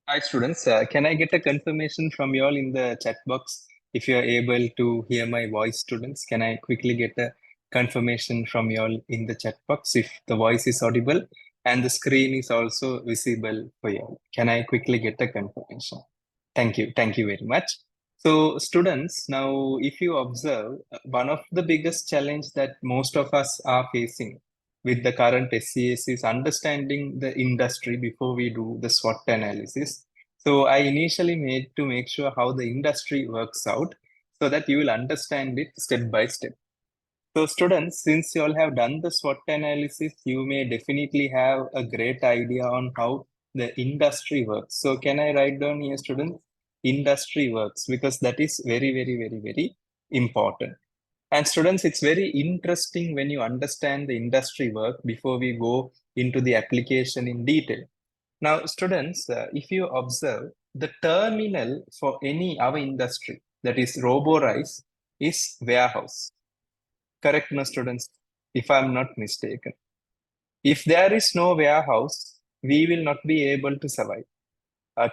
Hi students, can I get a confirmation from you all in the chat box if you are able to hear my voice, students? Can I quickly get a confirmation from you all in the chat box if the voice is audible and the screen is also visible for you all? Can I quickly get a confirmation? Thank you very much. So students, now if you observe, one of the biggest challenge that most of us are facing with the current SCS is understanding the industry before we do the SWOT analysis. So I initially made to make sure how the industry works out so that you will understand it step by step. So students, since you all have done the SWOT analysis, you may definitely have a great idea on how the industry works. So can I write down here, students? Industry works, because that is very important. And students, it's very interesting when you understand the industry work before we go into the application in detail. Now, students, if you observe the terminal for any our industry, that is Robobryce, is warehouse. Correct, no, students? If I'm not mistaken. If there is no warehouse, we will not be able to survive.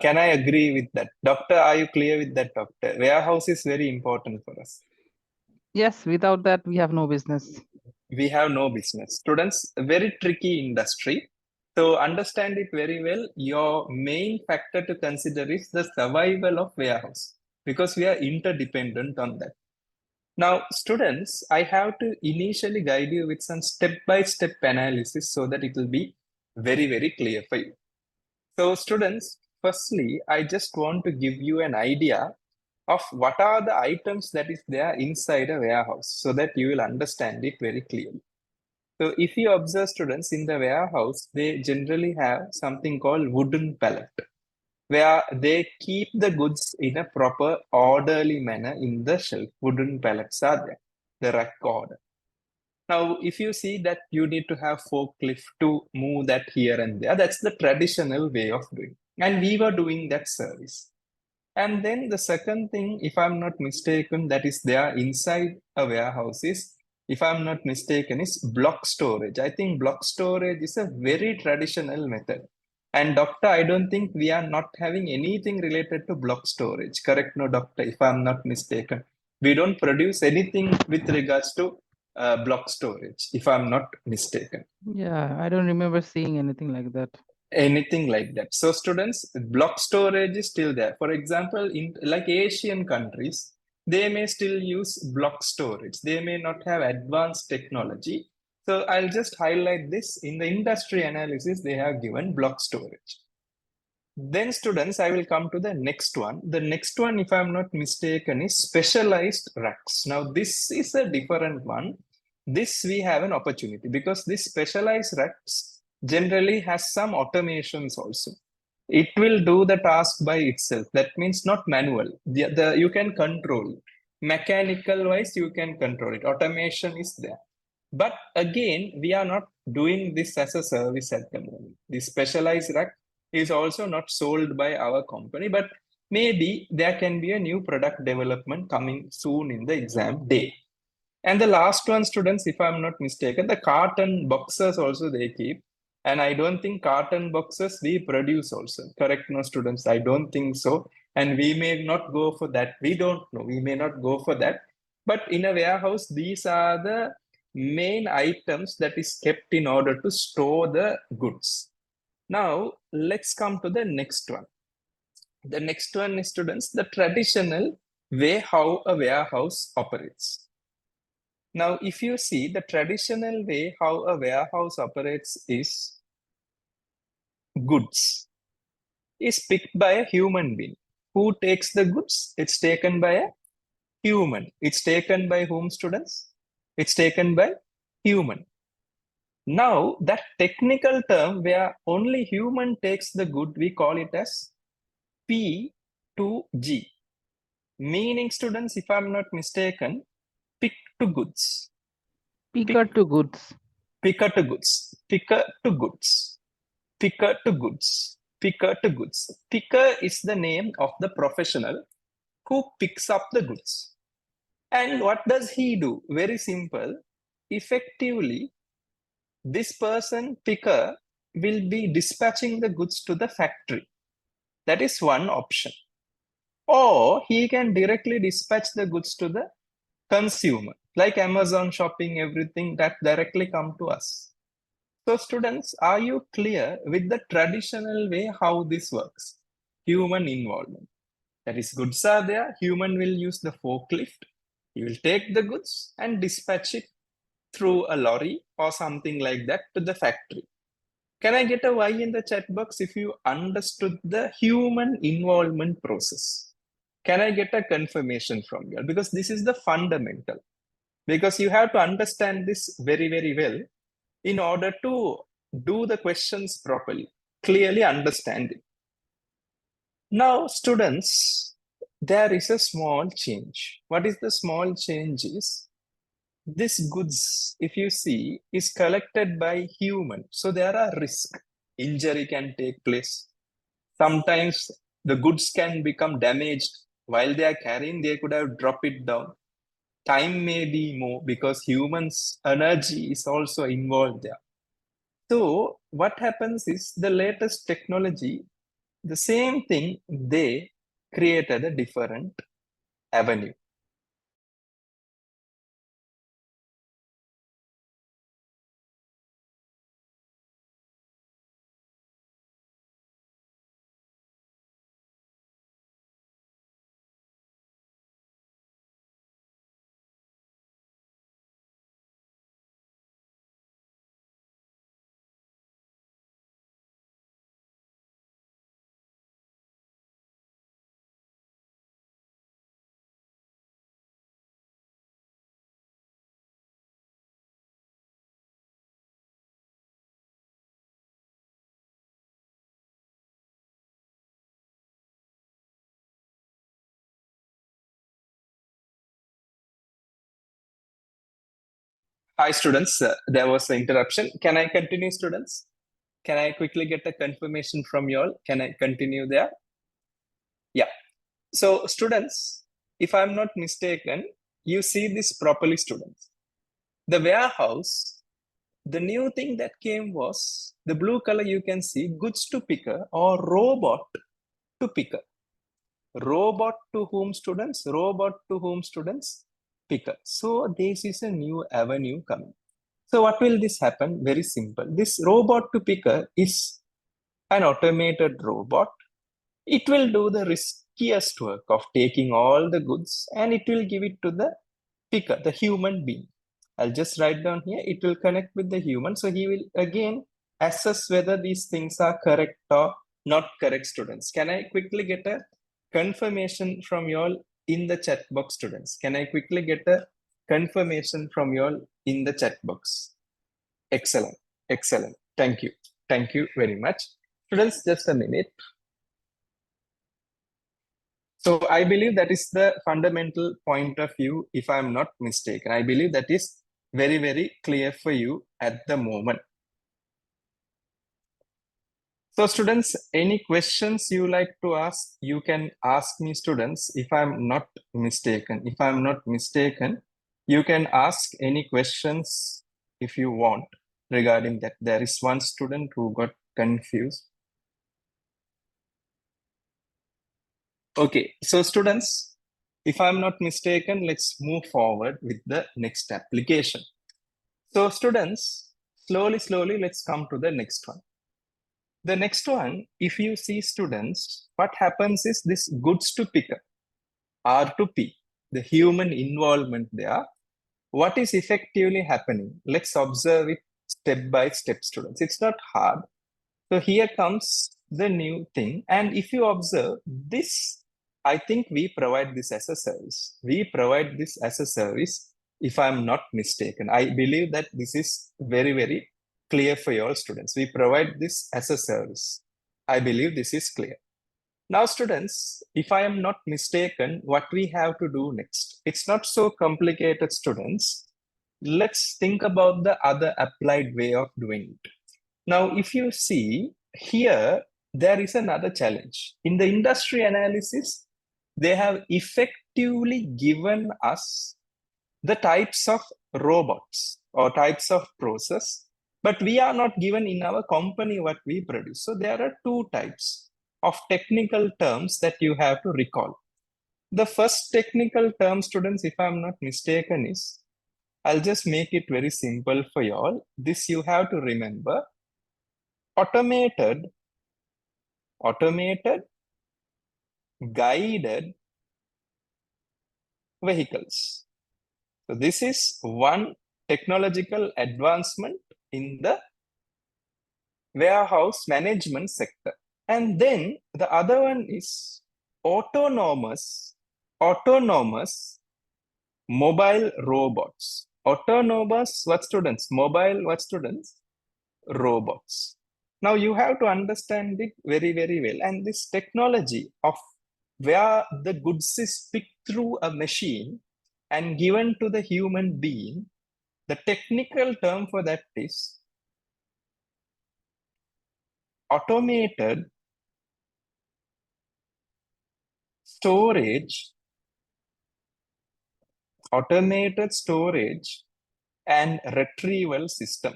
Can I agree with that? Doctor, are you clear with that, doctor? Warehouse is very important for us. Yes, without that, we have no business. We have no business. Students, a very tricky industry. So understand it very well. Your main factor to consider is the survival of warehouse because we are interdependent on that. Now, students, I have to initially guide you with some step-by-step analysis so that it will be very clear for you. So students, firstly, I just want to give you an idea of what are the items that is there inside a warehouse so that you will understand it very clearly. So if you observe students in the warehouse, they generally have something called wooden pallet, where they keep the goods in a proper orderly manner in the shelf. Wooden pallets are there, the rack order. Now, if you see that you need to have forklift to move that here and there, that's the traditional way of doing. And we were doing that service. And then the second thing, if I'm not mistaken, that is there inside a warehouse is, if I'm not mistaken, is block storage. I think block storage is a very traditional method. And doctor, I don't think we are not having anything related to block storage. Correct, no, doctor, if I'm not mistaken. We don't produce anything with regards to block storage, if I'm not mistaken. Yeah, I don't remember seeing anything like that. Anything like that. So students, block storage is still there. For example, in like Asian countries, they may still use block storage. They may not have advanced technology. So I'll just highlight this. In the industry analysis, they have given block storage. Then students, I will come to the next one. The next one, if I'm not mistaken, is specialized racks. Now this is a different one. This we have an opportunity because this specialized racks generally has some automations also. It will do the task by itself. That means not manual. You can control it. Mechanical wise, you can control it. Automation is there. But again, we are not doing this as a service at the moment. The specialized rack is also not sold by our company, but maybe there can be a new product development coming soon in the exam day. And the last one, students, if I'm not mistaken, the carton boxes also they keep. And I don't think carton boxes we produce also. Correct, no, students? I don't think so. And we may not go for that. We don't know. We may not go for that. But in a warehouse, these are the main items that is kept in order to store the goods. Now, let's come to the next one. The next one is, students, the traditional way how a warehouse operates. Now, if you see the traditional way how a warehouse operates is goods is picked by a human being. Who takes the goods? It's taken by a human. It's taken by whom, students? It's taken by human. Now, that technical term where only human takes the good, we call it as P to G. Meaning, students, if I'm not mistaken, pick to goods. Picker to goods. Picker to goods. Picker to goods. Picker to goods. Picker to goods. Picker is the name of the professional who picks up the goods. And what does he do? Very simple. Effectively, this person, picker, will be dispatching the goods to the factory. That is one option. Or he can directly dispatch the goods to the consumer, like Amazon shopping, everything that directly come to us. So students, are you clear with the traditional way how this works? Human involvement. That is, goods are there, human will use the forklift, he will take the goods and dispatch it through a lorry or something like that to the factory. Can I get a Y in the chat box if you understood the human involvement process? Can I get a confirmation from you? Because this is the fundamental. Because you have to understand this very, very well in order to do the questions properly, clearly understand it. Now, students, there is a small change. What is the small change is, this goods, if you see, is collected by human. So there are risks. Injury can take place. Sometimes the goods can become damaged. While they are carrying, they could have dropped it down. Time may be more because humans' energy is also involved there. So what happens is the latest technology, the same thing, they created a different avenue. Hi students, there was an interruption. Can I continue, students? Can I quickly get a confirmation from you all? Can I continue there? Yeah. So students, if I'm not mistaken, you see this properly, students. The warehouse, the new thing that came was the blue color you can see, goods to picker or robot to picker. Robot to whom, students? Robot to whom, students? Picker. So this is a new avenue coming. So what will this happen? Very simple. This robot to picker is an automated robot. It will do the riskiest work of taking all the goods and it will give it to the picker, the human being. I'll just write down here, it will connect with the human. So he will again assess whether these things are correct or not correct, students. Can I quickly get a confirmation from you all in the chat box, students? Can I quickly get a confirmation from you all in the chat box? Excellent, excellent. Thank you. Thank you very much. Students, just a minute. So I believe that is the fundamental point of view, if I'm not mistaken. I believe that is very, very clear for you at the moment. So students, any questions you like to ask, you can ask me, students, if I'm not mistaken. If I'm not mistaken, you can ask any questions if you want regarding that. There is one student who got confused. Okay, so students, if I'm not mistaken, let's move forward with the next application. So students, slowly, let's come to the next one. The next one, if you see, students, what happens is this goods to picker, R to P, the human involvement there. What is effectively happening? Let's observe it step by step, students. It's not hard. So here comes the new thing. And if you observe this, I think we provide this as a service. We provide this as a service, if I'm not mistaken. I believe that this is very, very clear for your students. We provide this as a service. I believe this is clear. Now, students, if I am not mistaken, what we have to do next? It's not so complicated, students. Let's think about the other applied way of doing it. Now, if you see here, there is another challenge. In the industry analysis, they have effectively given us the types of robots or types of process, but we are not given in our company what we produce. So there are two types. of technical terms that you have to recall. The first technical term, students, if I'm not mistaken, is, I'll just make it very simple for you all. This you have to remember. Automated guided vehicles. So this is one technological advancement in the warehouse management sector. And then the other one is autonomous mobile robots. Autonomous, what students? Mobile, what students? Robots. Now you have to understand it very, very well. And this technology of where the goods is picked through a machine and given to the human being, the technical term for that is automated storage and retrieval system.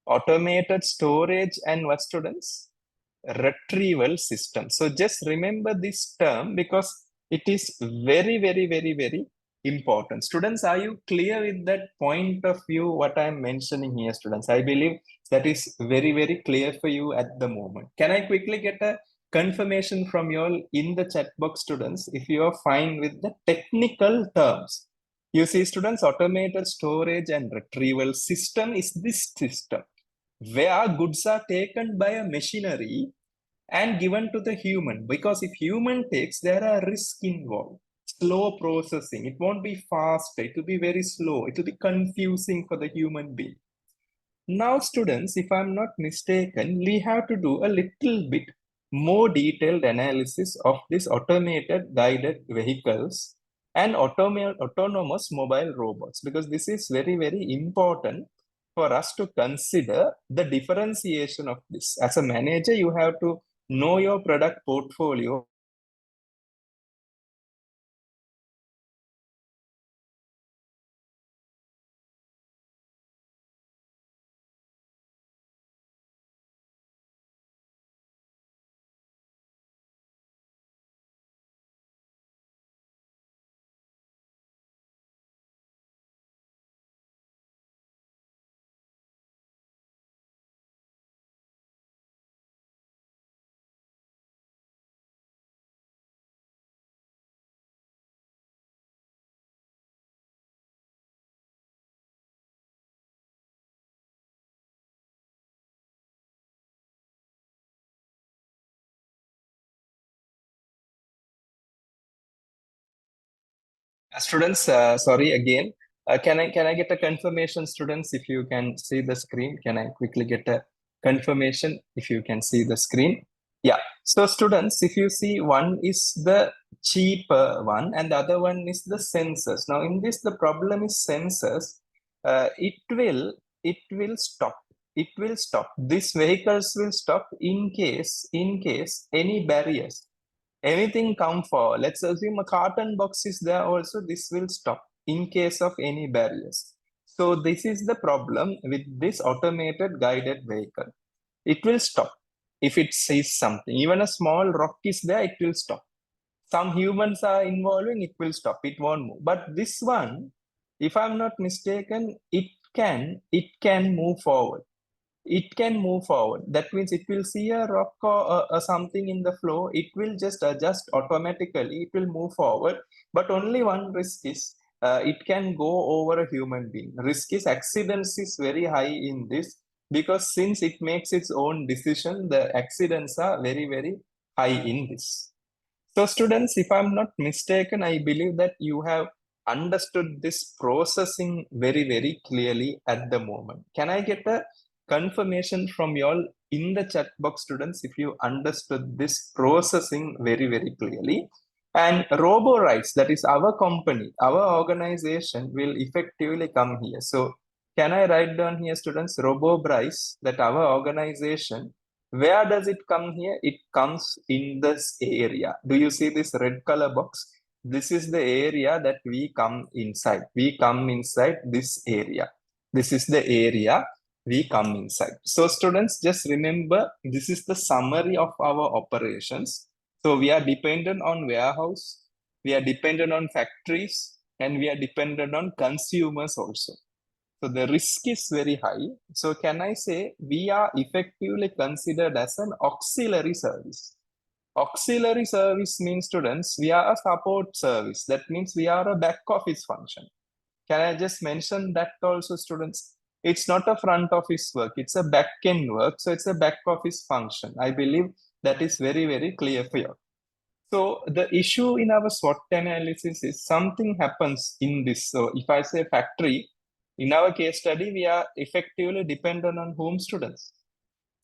Automated storage and what, students? Retrieval system. So just remember this term because it is very, very, very, very important. Students, are you clear with that point of view, what I'm mentioning here, students? I believe that is very, very clear for you at the moment. Can I quickly get a confirmation from you all in the chat box, students, if you are fine with the technical terms? You see, students, automated storage and retrieval system is this system where goods are taken by a machinery and given to the human, because if human takes, there are risks involved. Slow processing, it won't be fast, it will be very slow, it will be confusing for the human being. Now students, if I'm not mistaken, we have to do a little bit more detailed analysis of this automated guided vehicles and autonomous mobile robots, because this is very, very important for us to consider the differentiation of this. As a manager, you have to know your product portfolio. Students, sorry again. Can I get a confirmation, students, if you can see the screen? Can I quickly get a confirmation if you can see the screen? Yeah. So students, if you see, one is the cheaper one and the other one is the sensors. Now in this, the problem is sensors. It will stop. It will stop. These vehicles will stop in case any barriers, anything come for, let's assume a carton box is there also, this will stop in case of any barriers. So this is the problem with this automated guided vehicle. It will stop if it sees something. Even a small rock is there, it will stop. Some humans are involving, it will stop, it won't move. But this one, if I'm not mistaken, it can move forward. It can move forward. That means it will see a rock or something in the flow. It will just adjust automatically. It will move forward. But only one risk is it can go over a human being. Risk is accidents is very high in this, because since it makes its own decision, the accidents are very, very high in this. So students, if I'm not mistaken, I believe that you have understood this processing very, very clearly at the moment. Can I get a confirmation from you all in the chat box, students, if you understood this processing very, very clearly? And Robobryce, that is our company, our organization, will effectively come here. So can I write down here, students, Robobryce, that our organization, where does it come here? It comes in this area. Do you see this red color box? This is the area that we come inside. We come inside this area. This is the area. we come inside. So students, just remember, this is the summary of our operations. So we are dependent on warehouse, we are dependent on factories, and we are dependent on consumers also. So the risk is very high. So can I say we are effectively considered as an auxiliary service? Auxiliary service means, students, we are a support service. That means we are a back office function. Can I just mention that also, students? It's not a front office work, it's a back end work. So it's a back office function. I believe that is very, very clear for you. So the issue in our SWOT analysis is something happens in this. So if I say factory, in our case study, we are effectively dependent on whom, students?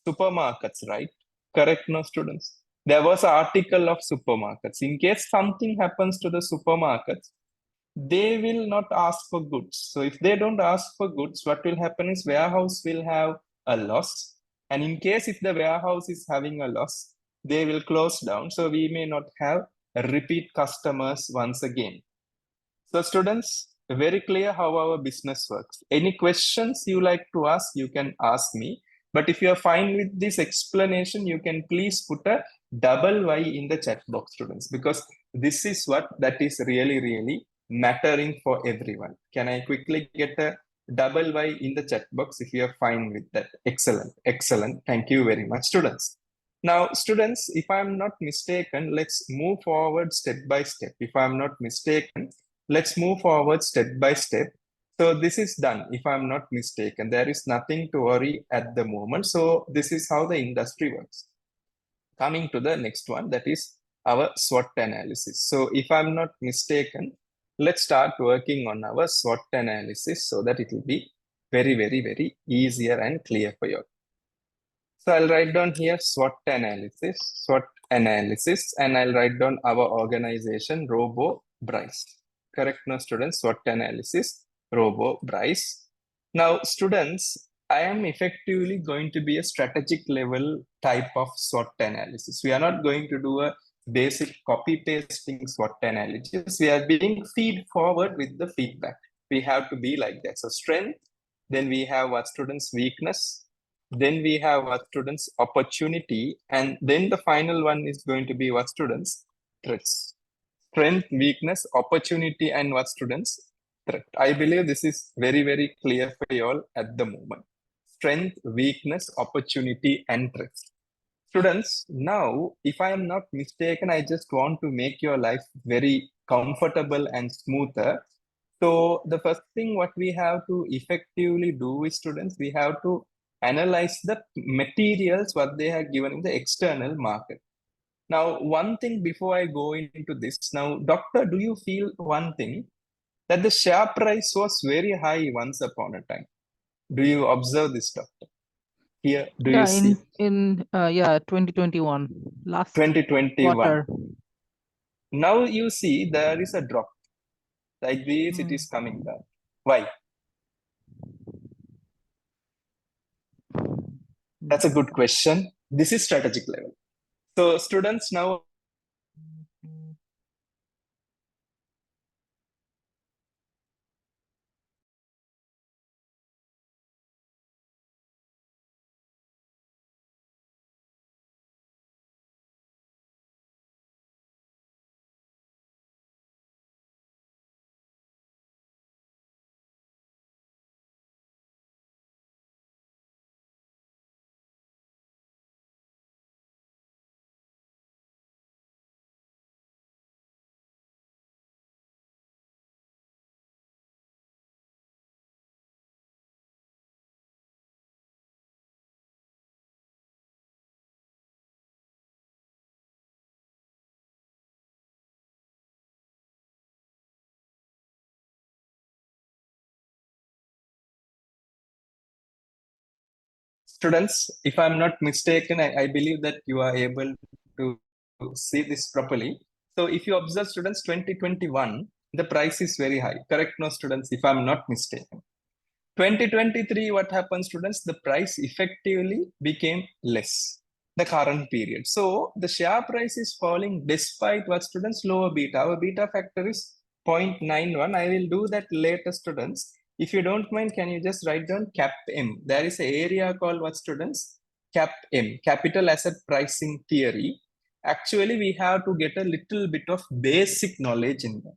Supermarkets, right? Correct, no, students? There was an article of supermarkets. In case something happens to the supermarkets, they will not ask for goods. So if they don't ask for goods, what will happen is warehouse will have a loss. And in case if the warehouse is having a loss, they will close down. So we may not have repeat customers once again. So students, very clear how our business works. Any questions you like to ask, you can ask me. But if you are fine with this explanation, you can please put a double Y in the chat box, students, because this is what that is really, really mattering for everyone. Can I quickly get a double Y in the chat box if you are fine with that? Excellent, excellent. Thank you very much, students. Now, students, if I'm not mistaken, let's move forward step by step. If I'm not mistaken, let's move forward step by step. So this is done, if I'm not mistaken. There is nothing to worry at the moment. So this is how the industry works. Coming to the next one, that is our SWOT analysis. So if I'm not mistaken, let's start working on our SWOT analysis so that it will be very, very, very easier and clear for you. So I'll write down here SWOT analysis, and I'll write down our organization, Robobryce. Correct, no, students? SWOT analysis, Robobryce. Now, students, I am effectively going to be a strategic level type of SWOT analysis. We are not going to do a basic copy pasting SWOT analysis. We are being feed forward with the feedback. We have to be like that. So strength, then we have what, students? Weakness, then we have what, students? Opportunity, and then the final one is going to be what, students? Threats. Strength, weakness, opportunity, and what, students? Threat. I believe this is very, very clear for you all at the moment. Strength, weakness, opportunity, and threats. Students, now, if I am not mistaken, I just want to make your life very comfortable and smoother. So the first thing what we have to effectively do is, students, we have to analyze the materials what they have given in the external market. Now, one thing before I go into this, now, doctor, do you feel one thing that the share price was very high once upon a time? Do you observe this, doctor? Here, do you Yeah, see in 2021 last 2021? quarter. Now you see there is a drop. Like this, it is coming down. Why? That's a good question. This is strategic level. So students, now students, if I'm not mistaken, I believe that you are able to see this properly. So if you observe, students, 2021, the price is very high. Correct, no, students, if I'm not mistaken. 2023, what happened, students? The price effectively became less, the current period. So the share price is falling despite what, students? Lower beta. Our beta factor is 0.91. I will do that later, students. If you don't mind, can you just write down cap M? There is an area called what, students? Cap M, capital asset pricing theory. Actually, we have to get a little bit of basic knowledge in that.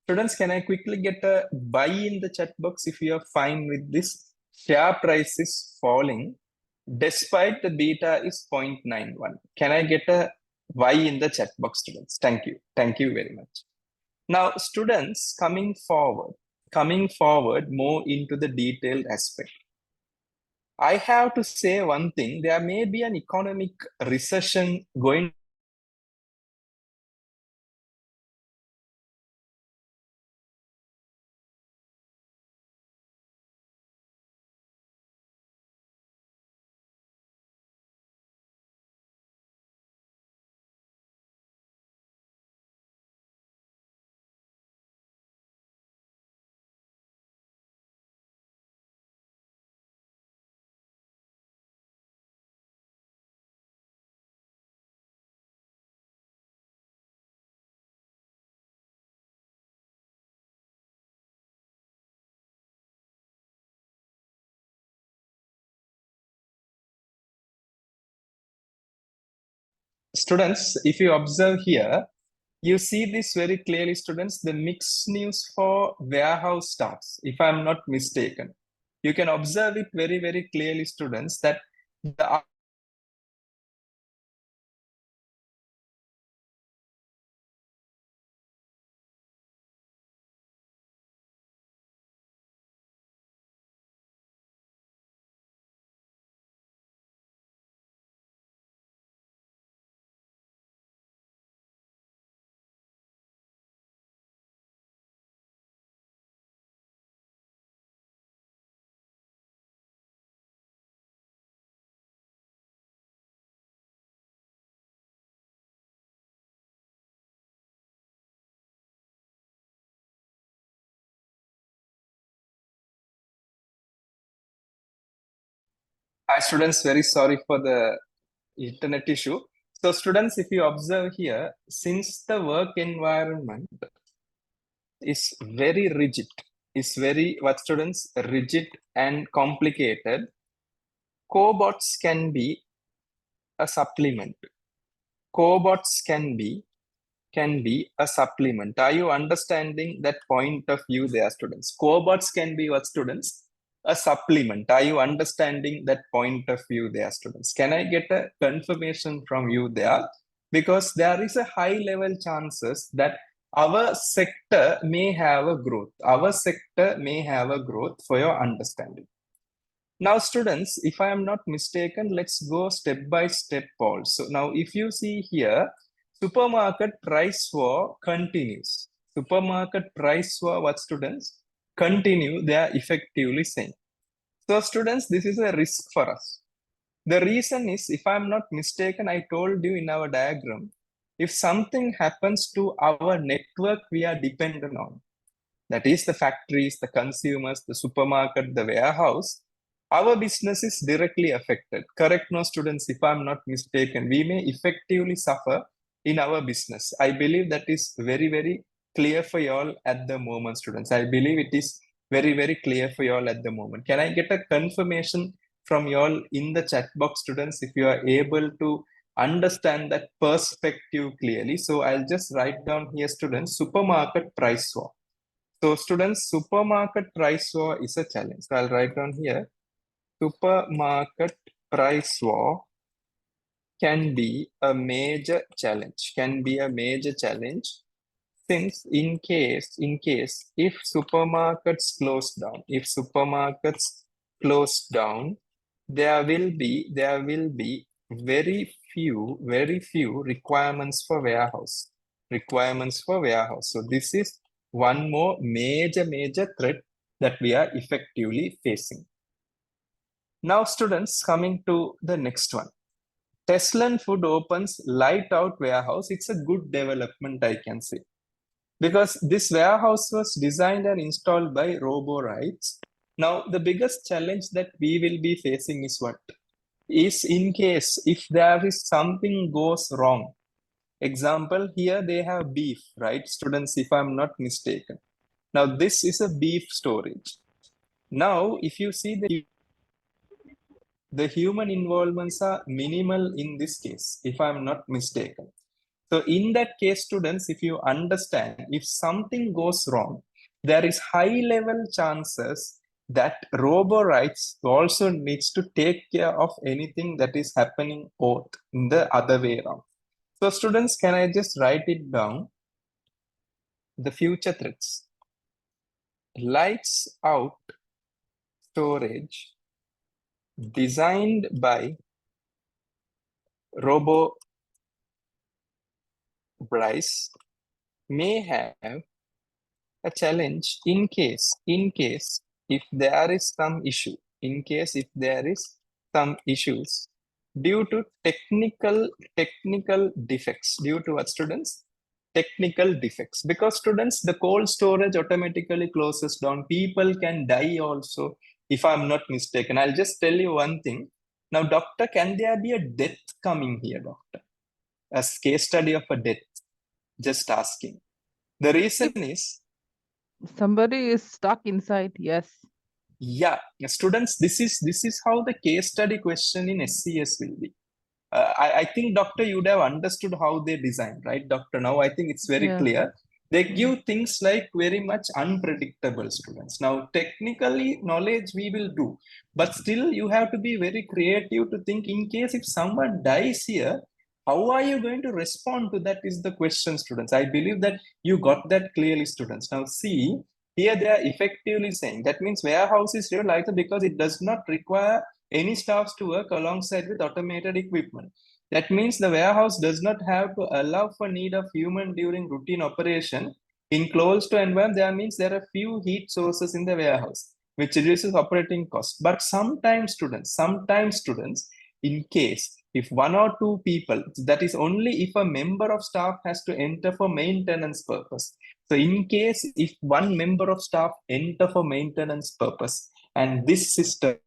Students, can I quickly get a buy in the chat box if you are fine with this? Share price is falling despite the beta is 0.91. Can I get a buy in the chat box, students? Thank you. Thank you very much. Now, students, coming forward more into the detailed aspect. I have to say one thing, there may be an economic recession going Students, if you observe here, you see this very clearly, students, the mixed news for warehouse stocks, if I'm not mistaken. You can observe it very, very clearly, students, that the Hi, students, very sorry for the internet issue. So students, if you observe here, since the work environment is very rigid, is very, what, students, rigid and complicated, cobots can be a supplement. Cobots can be a supplement. Are you understanding that point of view there, students? Cobots can be what, students? A supplement. Are you understanding that point of view there, students? Can I get a confirmation from you there? Because there is a high level chances that our sector may have a growth. Our sector may have a growth, for your understanding. Now, students, if I am not mistaken, let's go step by step also. Now, if you see here, supermarket price war continues. Supermarket price war, what, students? Continue, they are effectively saying. So, students, this is a risk for us. The reason is, if I'm not mistaken, I told you in our diagram, if something happens to our network we are dependent on, that is the factories, the consumers, the supermarket, the warehouse, our business is directly affected. Correct, no, students, if I'm not mistaken, we may effectively suffer in our business. I believe that is very, very clear for you all at the moment, students. I believe it is very, very clear for you all at the moment. Can I get a confirmation from you all in the chat box, students, if you are able to understand that perspective clearly? So I'll just write down here, students, supermarket price war. So students, supermarket price war is a challenge. So I'll write down here, supermarket price war can be a major challenge, since in case, if supermarkets close down, there will be very few requirements for warehouse. So this is one more major threat that we are effectively facing. Now, students, coming to the next one. Tesla Food opens light out warehouse. It's a good development, I can say, because this warehouse was designed and installed by Robobryce. Now, the biggest challenge that we will be facing is what? Is in case if there is something goes wrong. Example, here they have beef, right, students, if I'm not mistaken. Now, this is a beef storage. Now, if you see the human involvements are minimal in this case, if I'm not mistaken. So in that case, students, if you understand, if something goes wrong, there is high level chances that Robobryce also needs to take care of anything that is happening out in the other way around. So students, can I just write it down? The future threats. Lights out storage designed by Robobryce may have a challenge in case if there is some issue, in case if there is some issues due to technical defects. Due to what, students? Technical defects. Because students, the cold storage automatically closes down. People can die also, if I'm not mistaken. I'll just tell you one thing. Now, doctor, can there be a death coming here, doctor? A case study of a death? Just asking. The reason is, Somebody is stuck inside. Yes. yeah, students, this is how the case study question in SCS will be. I think, doctor, you'd have understood how they design, right, doctor? Now I think it's very Yeah. clear. They give things like very much unpredictable, students. Now, technically knowledge we will do, but still you have to be very creative to think, in case if someone dies here, how are you going to respond to that is the question, students. I believe that you got that clearly, students. Now see, here they are effectively saying that means warehouse is reliable because it does not require any staffs to work alongside with automated equipment. That means the warehouse does not have to allow for need of human during routine operation. In closed to environment, there means there are few heat sources in the warehouse, which reduces operating costs. But sometimes students, in case if one or two people, that is only if a member of staff has to enter for maintenance purpose. So in case if one member of staff enter for maintenance purpose and this system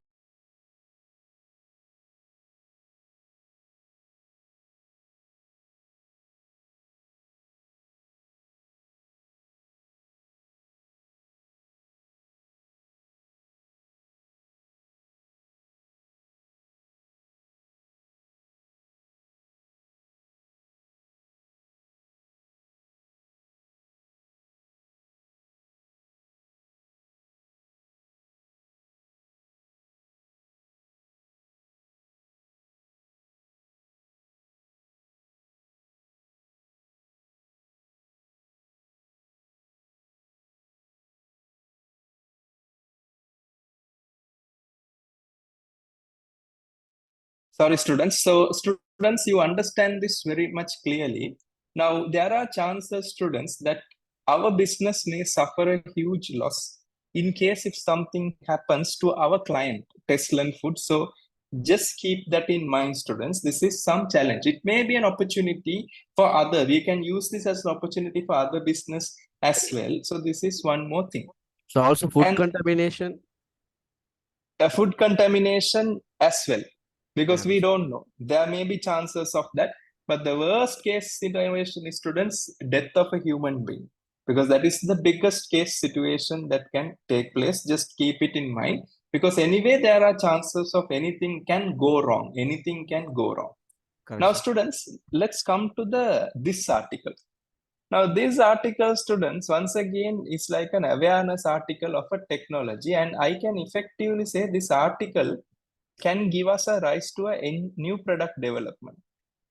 Sorry, students. So, students, you understand this very much clearly. Now, there are chances, students, that our business may suffer a huge loss in case if something happens to our client, Tesla Food. So, just keep that in mind, students. This is some challenge. It may be an opportunity for other. We can use this as an opportunity for other business as well. So, this is one more thing. So also food And contamination. food contamination as well, because Yeah. we don't know, there may be chances of that, but the worst case situation is, students, death of a human being, because that is the biggest case situation that can take place. Just keep it in mind, because anyway there are chances of anything can go wrong. Correct, Now sir. students, let's come to this article. Now, this article, students, once again, is like an awareness article of a technology, and I can effectively say this article can give us a rise to a new product development.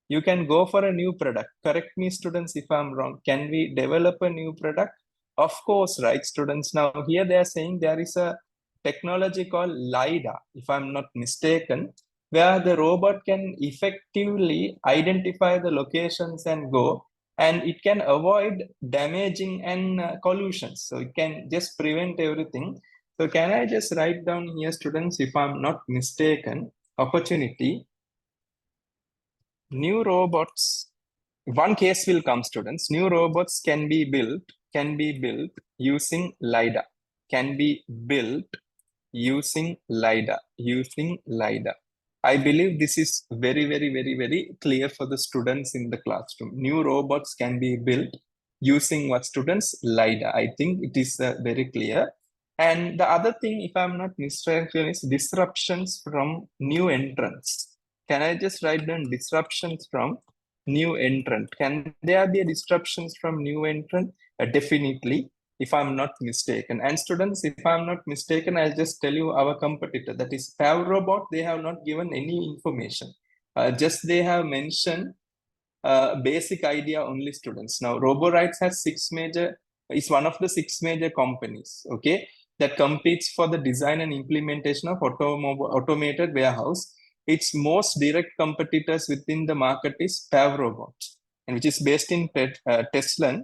You can go for a new product. Correct me, students, if I'm wrong. Can we develop a new product? Of course, right, students. Now, here they are saying there is a technology called LiDAR, if I'm not mistaken, where the robot can effectively identify the locations and go, and it can avoid damaging and collisions. So it can just prevent everything. So can I just write down here, students, if I'm not mistaken, opportunity, new robots, one case will come, students. New robots can be built using LiDAR, can be built using LiDAR. I believe this is very clear for the students in the classroom. New robots can be built using what, students? LiDAR. I think it is very clear. And the other thing, if I'm not mistaken, is disruptions from new entrants. Can I just write down disruptions from new entrant? Can there be disruptions from new entrant? Definitely, if I'm not mistaken. And students, if I'm not mistaken, I'll just tell you our competitor, that is Pavrobot. They have not given any information. Just they have mentioned basic idea only, students. Now, Robobryce has is one of the 6 major companies, okay, that competes for the design and implementation of automated warehouse. Its most direct competitors within the market is Pavrobot, and which is based in Tesla.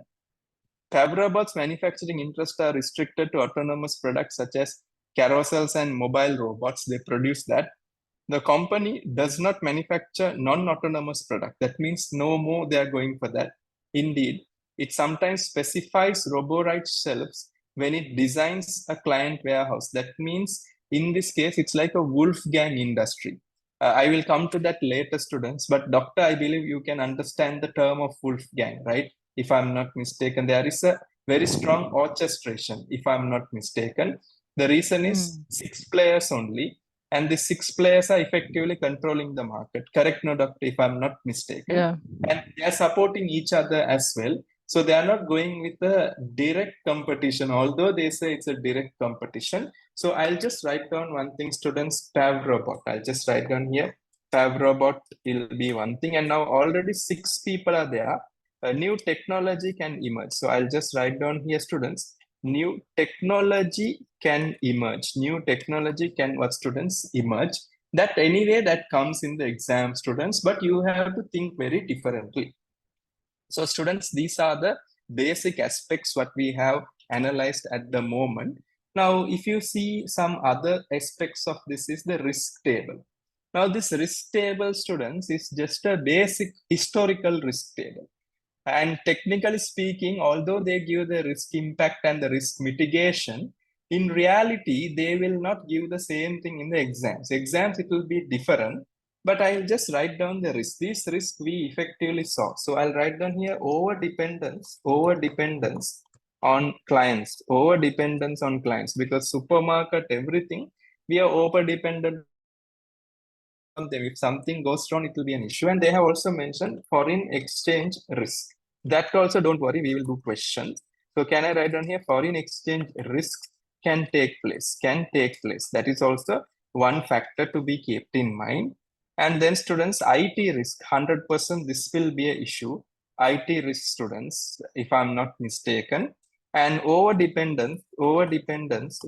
Pavrobot's manufacturing interests are restricted to autonomous products such as carousels and mobile robots. They produce that. The company does not manufacture non-autonomous product. That means no more they are going for that. Indeed, it sometimes specifies Robobryce shelves when it designs a client warehouse. That means in this case, it's like a Wolfgang industry. I will come to that later, students. But doctor, I believe you can understand the term of Wolfgang, right? If I'm not mistaken, there is a very strong orchestration, if I'm not mistaken. The reason is 6 players only, and the 6 players are effectively controlling the market. Correct, no, doctor, if I'm not mistaken. Yeah. And they are supporting each other as well. So they are not going with a direct competition, although they say it's a direct competition. So I'll just write down one thing, students, Pavrobot. I'll just write down here, Pavrobot will be one thing. And now already 6 people are there. A new technology can emerge. So I'll just write down here, students, new technology can emerge. New technology can, what, students, emerge. That anyway, that comes in the exam, students, but you have to think very differently. So students, these are the basic aspects what we have analyzed at the moment. Now, if you see some other aspects of this is the risk table. Now, this risk table, students, is just a basic historical risk table. And technically speaking, although they give the risk impact and the risk mitigation, in reality, they will not give the same thing in the exams. Exams, it will be different, but I'll just write down the risk. This risk we effectively saw. So I'll write down here over-dependence on clients, because supermarket, everything, we are over-dependent on them. If something goes wrong, it will be an issue. And they have also mentioned foreign exchange risk. That also, don't worry, we will do questions. So can I write down here, foreign exchange risk can take place. That is also one factor to be kept in mind. And then students, IT risk, 100%, this will be an issue. IT risk, students, if I'm not mistaken. And over-dependence on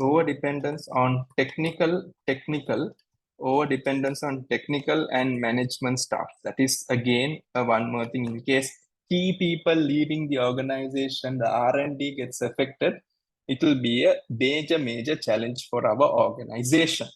over-dependence on technical and management staff. That is again one more thing. In case key people leaving the organization, the R&D gets affected, it will be a major challenge for our organization.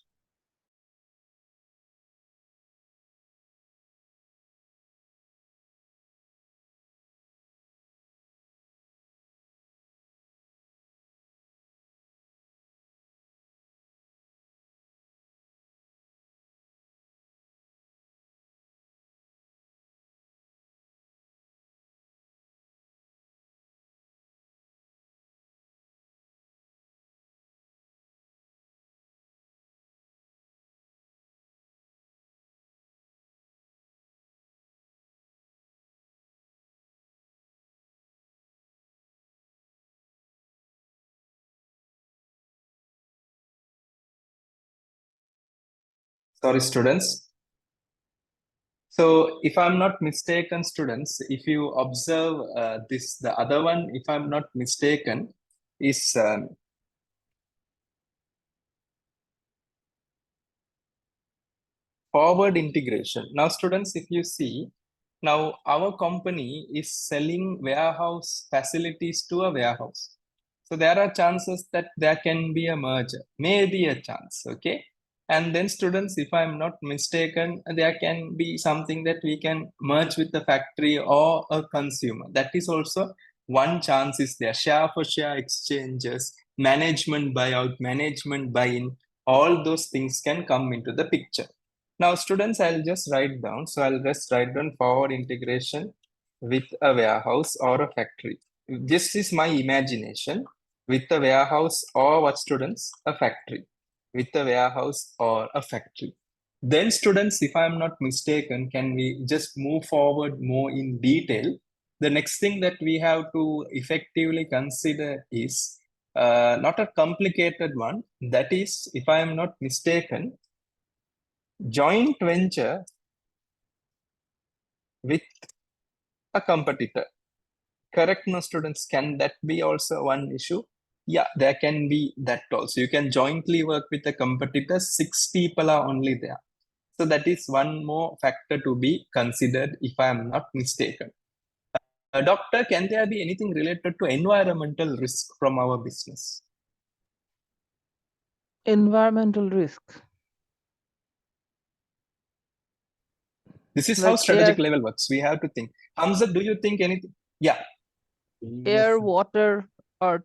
Sorry, students. So if I'm not mistaken, students, if you observe the other one, if I'm not mistaken, is forward integration. Now, students, if you see, now our company is selling warehouse facilities to a warehouse. So there are chances that there can be a merger, maybe a chance, okay? And then students, if I'm not mistaken, there can be something that we can merge with the factory or a consumer. That is also one chance is there. Share for share exchanges, management buyout, management buy-in, all those things can come into the picture. Now, students, I'll just write down. So I'll just write down forward integration with a warehouse or a factory. This is my imagination. with a warehouse or what students? A factory. With a warehouse or a factory. Then students, if I'm not mistaken, can we just move forward more in detail? The next thing that we have to effectively consider is not a complicated one. That is, if I am not mistaken, joint venture with a competitor. Correct, no students? Can that be also one issue? Yeah, there can be that also. You can jointly work with a competitor. 6 people are only there. So that is one more factor to be considered if I am not mistaken. Doctor, can there be anything related to environmental risk from our business? Environmental risk. This is how Like strategic level works. We have to think. Hamza, do you think anything? Yeah. air, water, earth.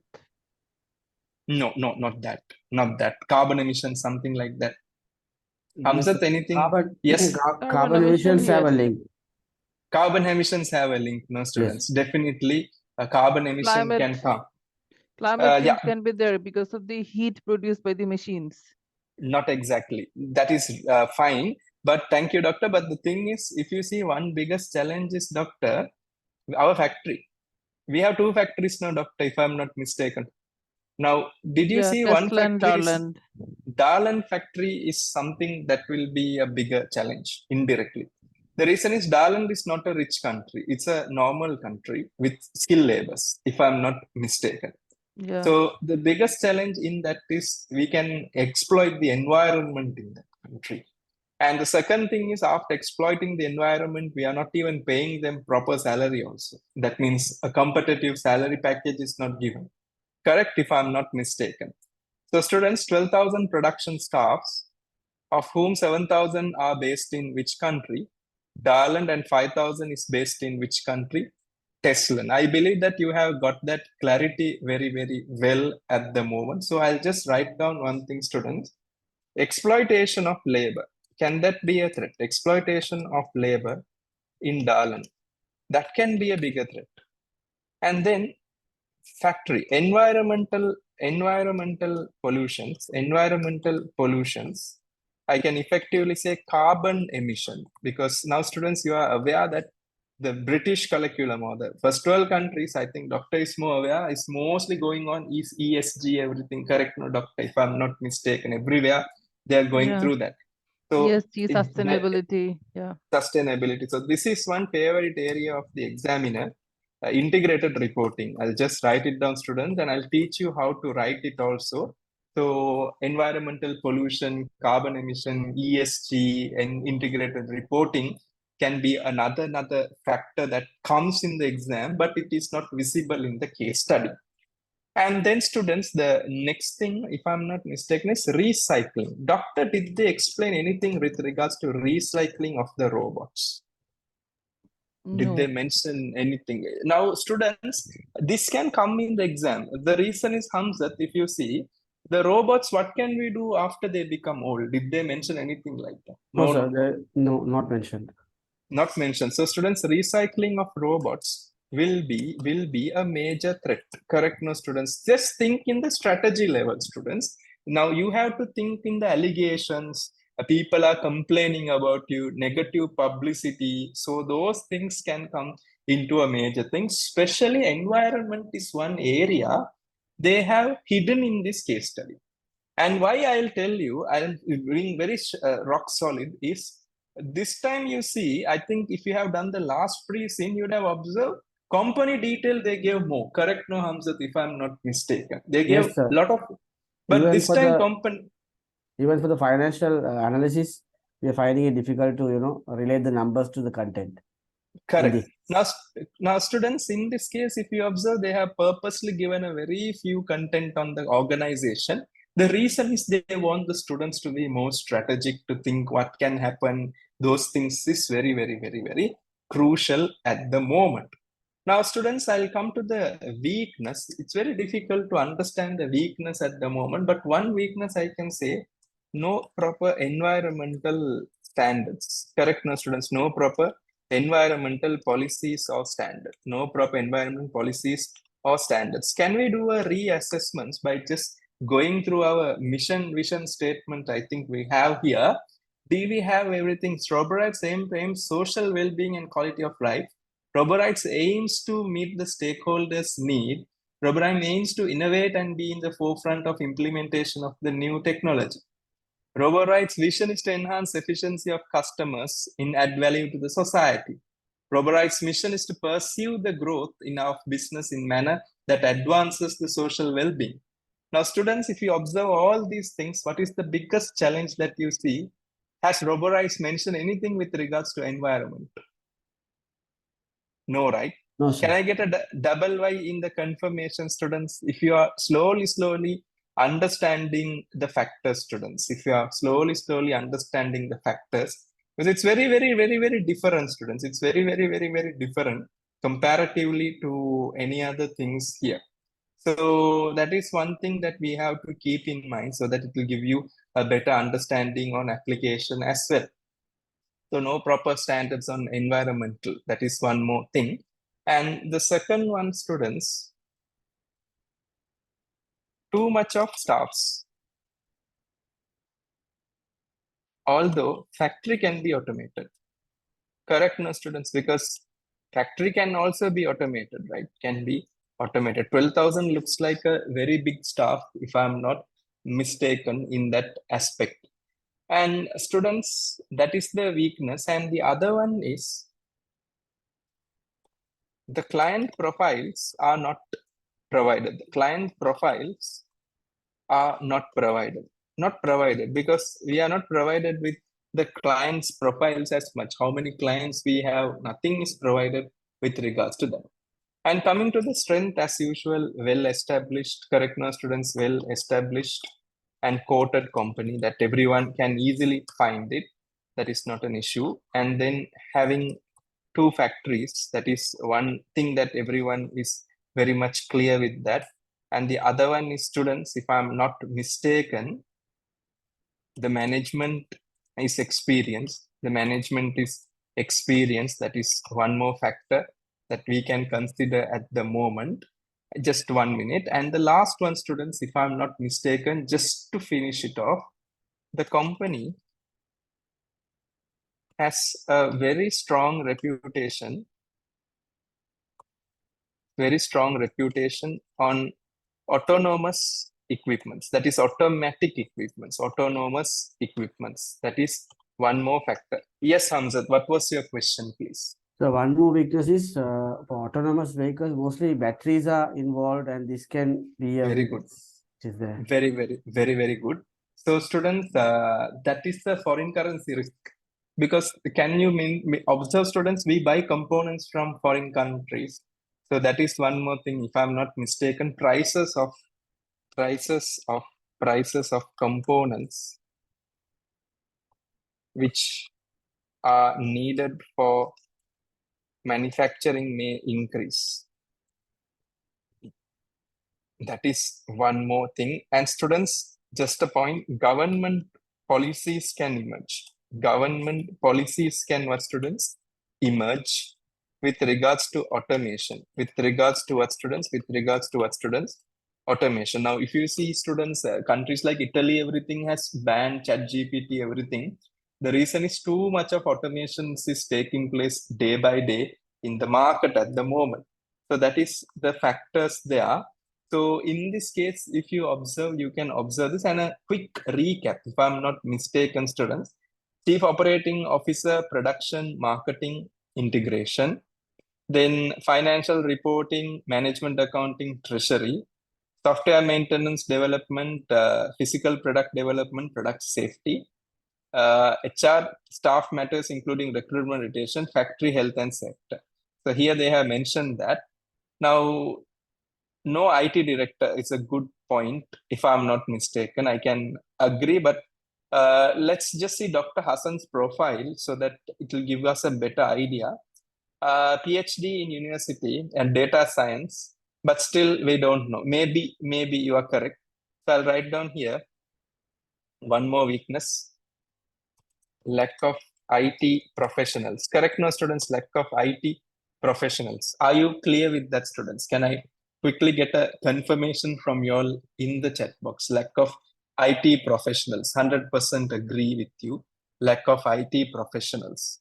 No, not that. Not that. Carbon emission, something like that. Yes, Hamzat, anything? carbon, Yes. carbon emissions have a yes. link. Carbon emissions have a link, no students. Definitely, a carbon emission can come. Climate change Yeah, can be there because of the heat produced by the machines. not exactly. That is fine. But thank you, doctor. But the thing is, if you see one biggest challenge is, doctor, our factory. We have 2 factories now, doctor, if I'm not mistaken. Now, did you see one Tesla and factory? Darland. Darland factory is something that will be a bigger challenge indirectly. The reason is Darland is not a rich country. It's a normal country with skilled labors, if I'm not mistaken. Yeah. So the biggest challenge in that is we can exploit the environment in that country. And the second thing is, after exploiting the environment, we are not even paying them proper salary also. That means a competitive salary package is not given. Correct, if I'm not mistaken. So students, 12,000 production staffs, of whom 7,000 are based in which country? Darland, and 5,000 is based in which country? Tesla. I believe that you have got that clarity very, very well at the moment. So I'll just write down one thing, students. Exploitation of labor. Can that be a threat? Exploitation of labor in Darland. That can be a bigger threat. And then factory, environmental pollutions. I can effectively say carbon emission, because now students, you are aware that the British curriculum or the first 12 countries, I think doctor is more aware, is mostly going on is ESG, everything. Correct, no, doctor, if I'm not mistaken, everywhere they are going through that. So ESG, sustainability. Sustainability. So this is one favorite area of the examiner. Integrated reporting. I'll just write it down, students, and I'll teach you how to write it also. So environmental pollution, carbon emission, ESG, and integrated reporting can be another factor that comes in the exam, but it is not visible in the case study. And then students, the next thing, if I'm not mistaken, is recycling. Doctor, did they explain anything with regards to recycling of the robots? Did they mention anything? Now, students, this can come in the exam. The reason is, Hamzat, if you see, the robots, what can we do after they become old? Did they mention anything like that? No, sir. No, not mentioned. Not mentioned. So, students, recycling of robots will be a major threat. Correct, no, students? Just think in the strategy level, students. Now, you have to think in the allegations. People are complaining about you, negative publicity. So those things can come into a major thing. Especially environment is one area they have hidden in this case study. And why I'll tell you, I'll bring very rock solid is, this time you see, I think if you have done the last pre-scene, you'd have observed company detail they gave more. Correct, no, Hamzat, if I'm not mistaken. They gave a lot of, but Even this time company. Even for the financial analysis, we are finding it difficult to, relate the numbers to the content. Correct. Now, students, in this case, if you observe, they have purposely given a very few content on the organization. The reason is they want the students to be more strategic, to think what can happen. Those things is very, very, very, very crucial at the moment. Now, students, I'll come to the weakness. It's very difficult to understand the weakness at the moment, but one weakness I can say, no proper environmental standards. Correct, no, students? No proper environmental policies or standards. No proper environmental policies or standards. Can we do a reassessment by just going through our mission vision statement? I think we have here. Do we have everything? Robobryce aims social well-being and quality of life. Robobryce aims to meet the stakeholders' need. Robobryce aims to innovate and be in the forefront of implementation of the new technology. Robobryce's vision is to enhance efficiency of customers and add value to the society. Robobryce's mission is to pursue the growth in our business in manner that advances the social well-being. Now, students, if you observe all these things, what is the biggest challenge that you see? Has Robobryce mentioned anything with regards to environment? No, right? No, Can sir. I get a double Y in the confirmation, students? If you are slowly understanding the factors, students, if you are slowly understanding the factors, because it's very different, students. It's very different comparatively to any other things here. So that is one thing that we have to keep in mind so that it will give you a better understanding on application as well. So no proper standards on environmental. That is one more thing. And the second one, students, too much of staffs. Although factory can be automated. Correct, no, students? Because factory can also be automated, right? Can be automated. 12,000 looks like a very big staff, if I'm not mistaken in that aspect. And students, that is the weakness. And the other one is the client profiles are not provided. The client profiles are not provided. Not provided because we are not provided with the client's profiles as much. How many clients we have, nothing is provided with regards to them. And coming to the strength, as usual, well-established, correct now, students, well-established and quoted company that everyone can easily find it. That is not an issue. And then having two factories, that is one thing that everyone is very much clear with that. And the other one is students, if I'm not mistaken, the management is experience. The management is experience. That is one more factor that we can consider at the moment. Just 1 minute. And the last one, students, if I'm not mistaken, just to finish it off, the company has a very strong reputation on autonomous equipments, that is automatic equipments, that is one more factor. Yes, Hamzat, what was your question, please? So one more weakness is for autonomous vehicles, mostly batteries are involved, and this can be a Very good. which is there. Very good. So students, that is the foreign currency risk. Because can you observe, students, we buy components from foreign countries. So that is one more thing. If I'm not mistaken, prices of components which are needed for manufacturing may increase. That is one more thing. And students, just a point, government policies can emerge. Government policies can, what, students? Emerge with regards to automation. With regards to what, students? With regards to what, students? Automation. Now, if you see, students, countries like Italy, everything has banned ChatGPT, everything. The reason is too much of automation is taking place day by day in the market at the moment. So that is the factors there. So in this case, if you observe, you can observe this. And a quick recap, if I'm not mistaken, students: Chief Operating Officer, Production, Marketing, Integration, then Financial Reporting, Management Accounting, Treasury, Software Maintenance Development, Physical Product Development, Product Safety, HR, Staff Matters, including Recruitment, Retention, Factory, Health and Safety. So here they have mentioned that. Now, no IT director is a good point, if I'm not mistaken. I can agree, but let's just see Dr. Hassan's profile so that it will give us a better idea. PhD in university and data science, but still we don't know. Maybe you are correct. So I'll write down here one more weakness: lack of IT professionals. Correct now, students? Lack of IT professionals. Are you clear with that, students? Can I quickly get a confirmation from you all in the chat box. Lack of IT professionals, 100% agree with you. Lack of IT professionals.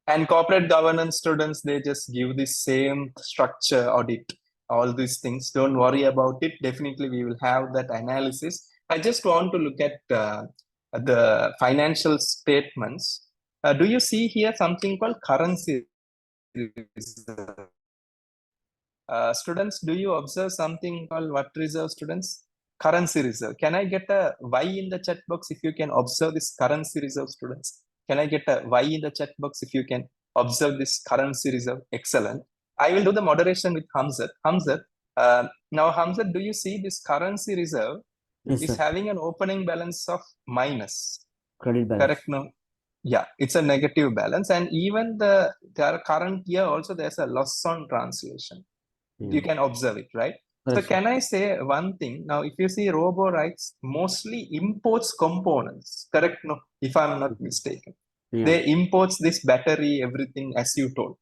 And corporate governance students, they just give the same structure audit, all these things. Don't worry about it. Definitely, we will have that analysis. I just want to look at the financial statements. Do you see here something called currency reserve? Students, do you observe something called what reserve, students? Currency reserve. Can I get a Y in the chat box if you can observe this currency reserve, students? Can I get a Y in the chat box if you can observe this currency reserve? Excellent. I will do the moderation with Hamzat. Hamzat, now Hamzat, do you see this currency reserve Yes, is sir. having an opening balance of minus? Credit balance. Correct, no? Yeah, it's a negative balance. And even the current year also there's a loss on translation. You can observe it, right? So Correct, sir. can I say one thing? Now, if you see Robobryce mostly imports components, correct? No, if I'm not mistaken. Yeah. They imports this battery, everything as you told.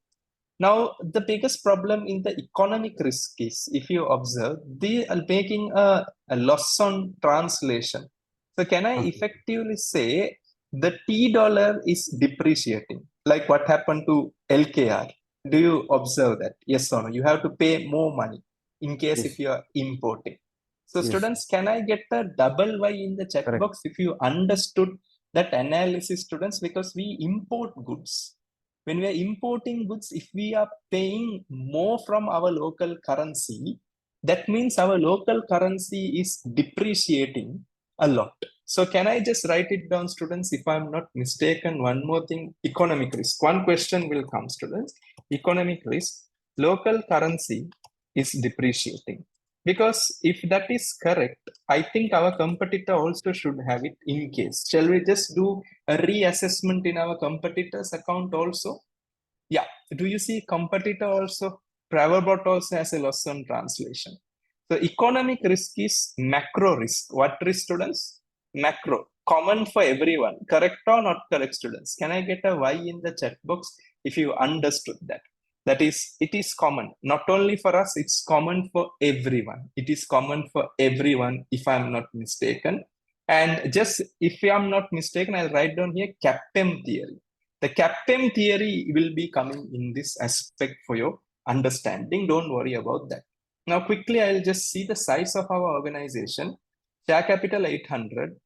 Now, the biggest problem in the economic risk is, if you observe, they are making a loss on translation. So can I effectively say the T dollar is depreciating, like what happened to LKR? Do you observe that? Yes or no? You have to pay more money in case Yes. if you are importing. So Yes. students, can I get a double Y in the chat Correct. box if you understood that analysis, students? Because we import goods. When we are importing goods, if we are paying more from our local currency, that means our local currency is depreciating a lot. So can I just write it down, students, if I'm not mistaken? One more thing, economic risk. One question will come, students. Economic risk, local currency is depreciating. Because if that is correct, I think our competitor also should have it in case. Shall we just do a reassessment in our competitor's account also? Yeah. Do you see competitor also? Robot also has a loss on translation. So economic risk is macro risk. What risk, students? Macro. Common for everyone. Correct or not correct, students? Can I get a Y in the chat box if you understood that? That is, it is common. Not only for us, it's common for everyone. It is common for everyone, if I'm not mistaken. And just if I'm not mistaken, I'll write down here CAPTEM theory. The CAPTEM theory will be coming in this aspect for your understanding. Don't worry about that. Now, quickly, I'll just see the size of our organization. Share capital 800,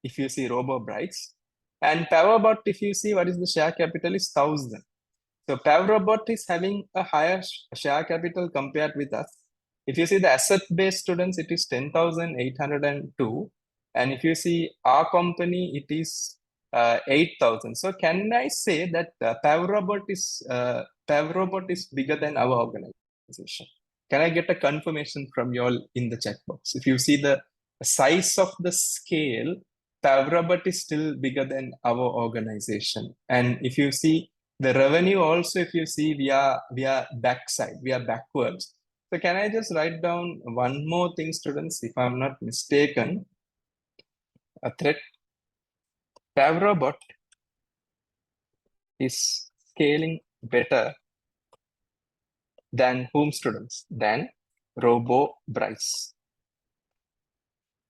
if you see Robobryce. And PowerBot, if you see what is the share capital, is 1000. So PowerBot is having a higher share capital compared with us. If you see the asset-based students, it is 10,802. And if you see our company, it is 8,000. So can I say that PowerBot is bigger than our organization? Can I get a confirmation from you all in the chat box? If you see the size of the scale, PowerBot is still bigger than our organization. And if you see the revenue also, if you see, we are backside, we are backwards. So can I just write down one more thing, students, if I'm not mistaken? A threat. PowerBot is scaling better than whom, students? Than Robobryce.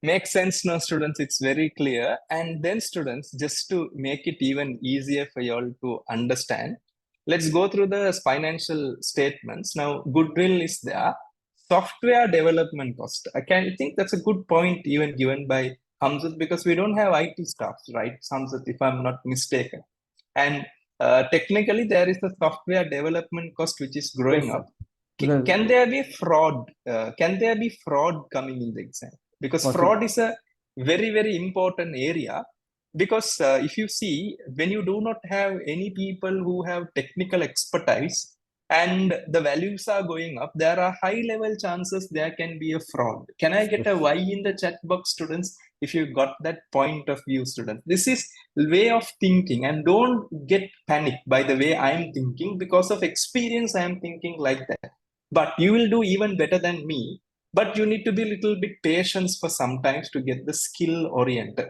Makes sense now, students. It's very clear. And then, students, just to make it even easier for you all to understand, let's go through the financial statements. Now, goodwill is there. Software development cost. I think that's a good point even given by Hamzat, because we don't have IT staff, right, Hamzat, if I'm not mistaken. And technically, there is a software development cost which is growing up. Can there be fraud? Can there be fraud coming in the exam? Because fraud is a very, very important area. Because if you see, when you do not have any people who have technical expertise and the values are going up, there are high level chances there can be a fraud. Can I get a Y in the chat box, students, if you got that point of view, students? This is way of thinking, and don't get panicked by the way I'm thinking. Because of experience, I'm thinking like that. But you will do even better than me. But you need to be a little bit patient for sometimes to get the skill oriented.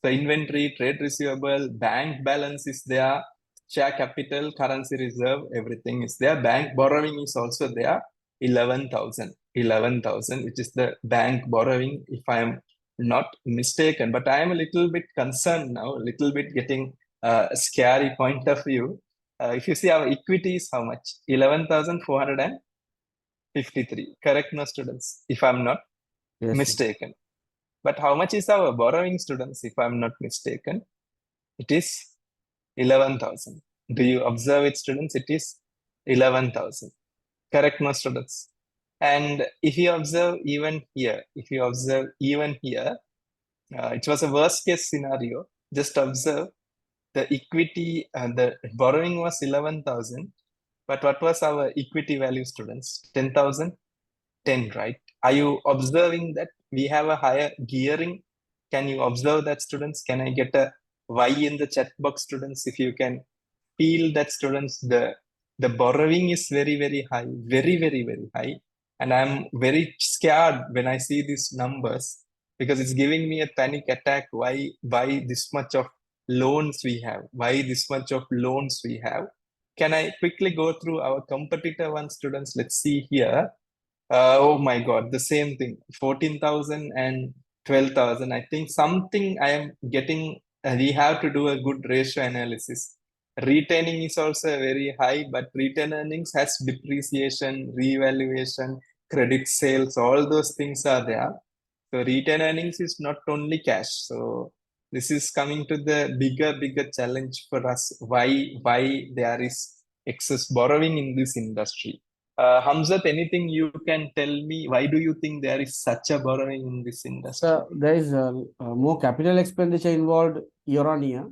So inventory, trade receivable, bank balance is there, share capital, currency reserve, everything is there. Bank borrowing is also there, 11,000. 11,000, which is the bank borrowing, if I am not mistaken. But I am a little bit concerned now, a little bit getting a scary point of view. If you see our equity is how much? 11,453. Correct, no, students? If I'm not Yes, sir. mistaken. But how much is our borrowing, students, if I'm not mistaken? It is 11,000. Do you observe it, students? It is 11,000. Correct, no, students? And if you observe even here, it was a worst case scenario. Just observe the equity and the borrowing was 11,000. But what was our equity value, students? 10,000? 10, right? Are you observing that we have a higher gearing? Can you observe that, students? Can I get a Y in the chat box, students? If you can feel that, students, the borrowing is very, very high, very, very, very high. And I'm very scared when I see these numbers because it's giving me a panic attack. Why this much of loans we have? Why this much of loans we have? Can I quickly go through our competitor one, students? Let's see here. Oh my God, the same thing, 14,000 and 12,000. I think something I am getting, we have to do a good ratio analysis. Retaining is also very high, but retain earnings has depreciation, revaluation, credit sales, all those things are there. So retain earnings is not only cash. So this is coming to the bigger challenge for us. Why there is excess borrowing in this industry? Hamzat, anything you can tell me? Why do you think there is such a borrowing in this industry? So there is more capital expenditure involved year on year.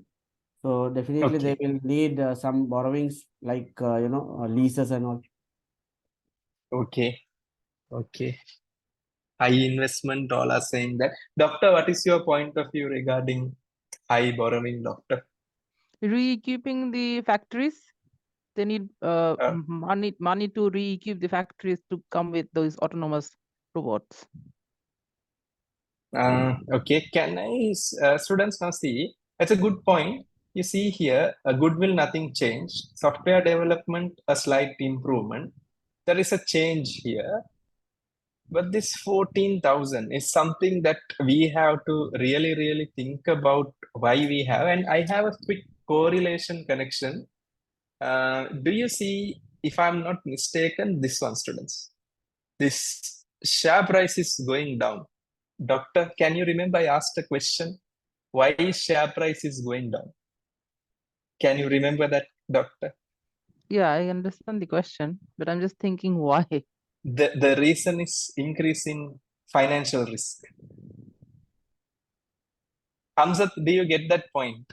So definitely they Okay. will need some borrowings like leases and all. Okay. High investment, all are saying that. Doctor, what is your point of view regarding high borrowing, doctor? Re-equipping the factories. They need Uh, money to re-equip the factories to come with those autonomous robots. Okay, can I, students now see, that's a good point. You see here, a goodwill, nothing changed. Software development, a slight improvement. There is a change here. But this 14,000 is something that we have to really think about why we have. And I have a quick correlation connection. Do you see, if I'm not mistaken, this one, students? This share price is going down. Doctor, can you remember I asked a question? Why share price is going down? Can you remember that, doctor? Yeah, I understand the question, but I'm just thinking why. The reason is increase in financial risk. Hamzat, do you get that point?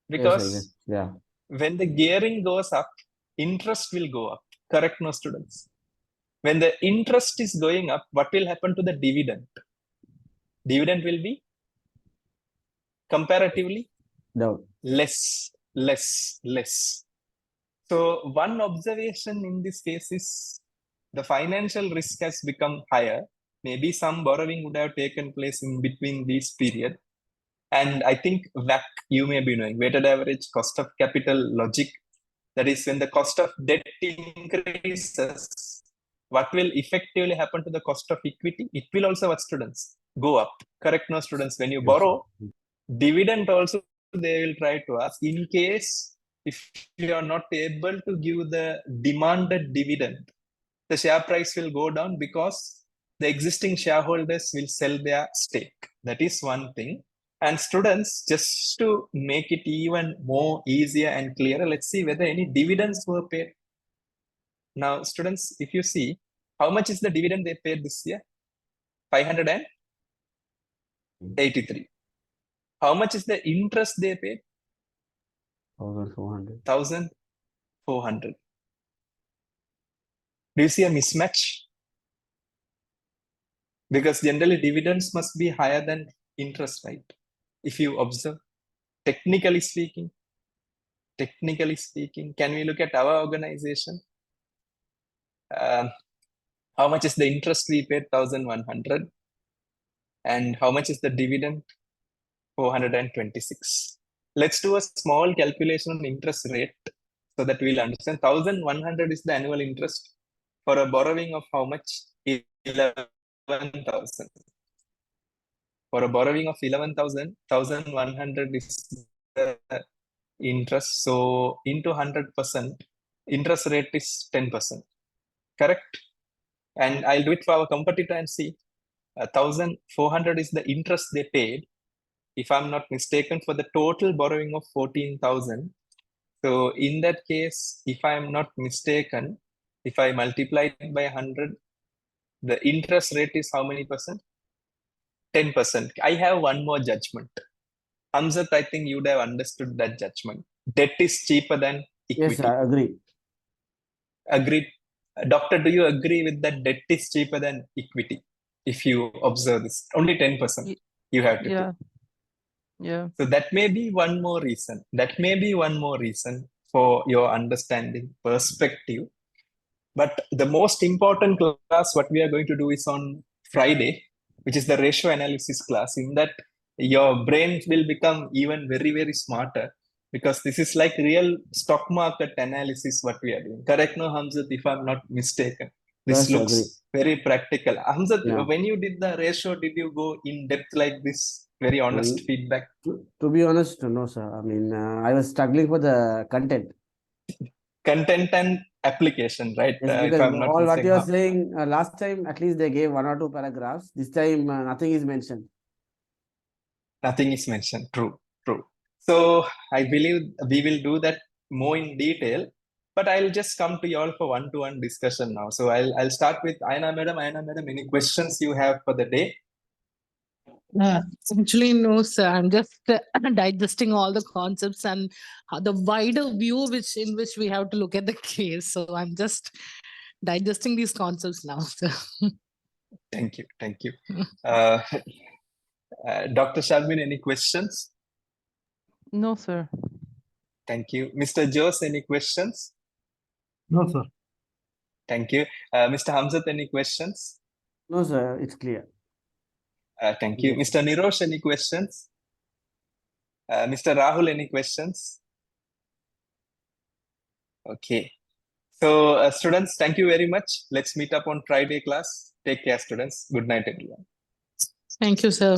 Because Yes, yeah. when the gearing goes up, interest will go up. Correct, no, students? When the interest is going up, what will happen to the dividend? Dividend will be comparatively Down. less. So one observation in this case is the financial risk has become higher. Maybe some borrowing would have taken place in between these period. And I think WACC, you may be knowing, weighted average cost of capital logic. That is, when the cost of debt increases, what will effectively happen to the cost of equity? It will also, what, students, go up. Correct, no, students? When you borrow, dividend also they will try to ask. In case if you are not able to give the demanded dividend, the share price will go down because the existing shareholders will sell their stake. That is one thing. And students, just to make it even more easier and clearer, let's see whether any dividends were paid. Now, students, if you see, how much is the dividend they paid this year? 583. How much is the interest they paid? 1,400. 1,400. Do you see a mismatch? Because generally dividends must be higher than interest, right? If you observe, technically speaking, can we look at our organization? How much is the interest we paid? 1,100. And how much is the dividend? 426. Let's do a small calculation on interest rate so that we'll understand. 1,100 is the annual interest for a borrowing of how much? 11,000. For a borrowing of 11,000, 1,100 is the interest. So into 100%, interest rate is 10%. Correct? And I'll do it for our competitor and see. 1,400 is the interest they paid, if I'm not mistaken, for the total borrowing of 14,000. So in that case, if I'm not mistaken, if I multiply it by 100, the interest rate is how many percent? 10%. I have one more judgment. Hamzat, I think you'd have understood that judgment. Debt is cheaper than equity. Yes, I agree. Agreed. Doctor, do you agree with that debt is cheaper than equity? If you observe this, only 10% you have to Yeah. take. Yeah. So that may be one more reason. That may be one more reason for your understanding perspective. But the most important class, what we are going to do is on Friday, which is the ratio analysis class. In that, your brain will become even very, very smarter, because this is like real stock market analysis what we are doing. Correct, no, Hamzat, if I'm not mistaken. This Yes, I looks agree. very practical. Hamzat, Yeah. when you did the ratio, did you go in depth like this? Very honest feedback. To be honest, no, sir. I mean, I was struggling for the content. Content and application, right? Yes, If because I'm not all what mistaken. you are saying last time, at least they gave 1 or 2 paragraphs. This time, nothing is mentioned. Nothing is mentioned. True, true. So I believe we will do that more in detail, but I'll just come to you all for one-to-one discussion now. So I'll start with Aina madam. Aina madam, any questions you have for the day? Actually, no, sir. I'm just digesting all the concepts and the wider view in which we have to look at the case. So I'm just digesting these concepts now. Sir. Thank you. Thank you. Dr. Sharmin, any questions? No, sir. Thank you. Mr. Jose, any questions? No, sir. Thank you. Mr. Hamzat, any questions? No, sir, it's clear. Thank you. Mr. Nirosh, any questions? Mr. Rahul, any questions? Okay. So students, thank you very much. Let's meet up on Friday class. Take care, students. Good night, everyone. Thank you, sir.